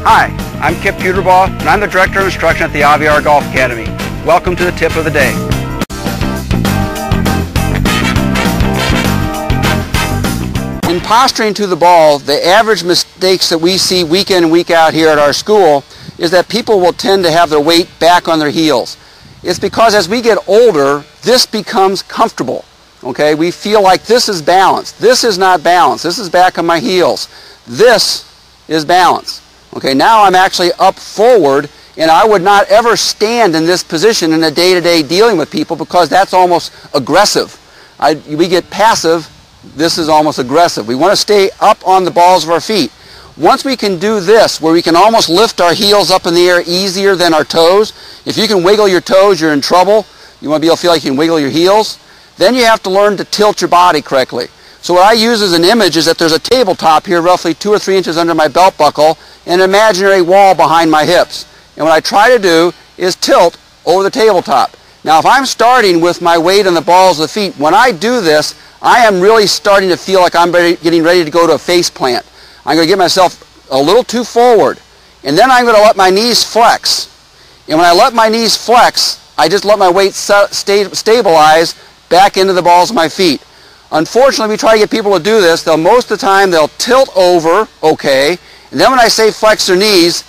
Hi, I'm PUterbaugh, and I'm the Director of Instruction at the Aviar Golf Academy. Welcome to the tip of the day. In posturing to the ball, the average mistakes that we see week in and week out here at our school is that people will tend to have their weight back on their heels. It's because as we get older, this becomes comfortable. Okay, we feel like this is balance. This is not balance. This is back on my heels. This is balance. Okay, now I'm actually up forward, and I would not ever stand in this position in a day-to-day dealing with people because that's almost aggressive. We get passive. This is almost aggressive. We want to stay up on the balls of our feet. Once we can do this, where we can almost lift our heels up in the air easier than our toes, if you can wiggle your toes, you're in trouble. You want to be able to feel like you can wiggle your heels. Then you have to learn to tilt your body correctly. So what I use as an image is that there's a tabletop here roughly 2 or 3 inches under my belt buckle and an imaginary wall behind my hips. And what I try to do is tilt over the tabletop. Now if I'm starting with my weight on the balls of the feet, when I do this, I am really starting to feel like I'm getting ready to go to a face plant. I'm going to get myself a little too forward, and then I'm going to let my knees flex. And when I let my knees flex, I just let my weight stabilize back into the balls of my feet. Unfortunately, we try to get people to do this. Most of the time, they'll tilt over, okay, and then when I say flex their knees,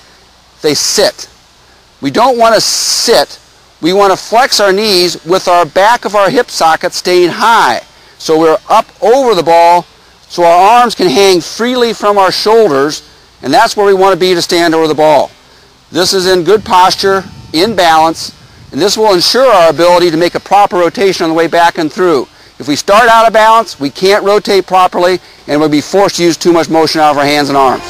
they sit. We don't want to sit. We want to flex our knees with our back of our hip socket staying high. So we're up over the ball so our arms can hang freely from our shoulders, and that's where we want to be to stand over the ball. This is in good posture, in balance, and this will ensure our ability to make a proper rotation on the way back and through. If we start out of balance, we can't rotate properly, and we'll be forced to use too much motion out of our hands and arms.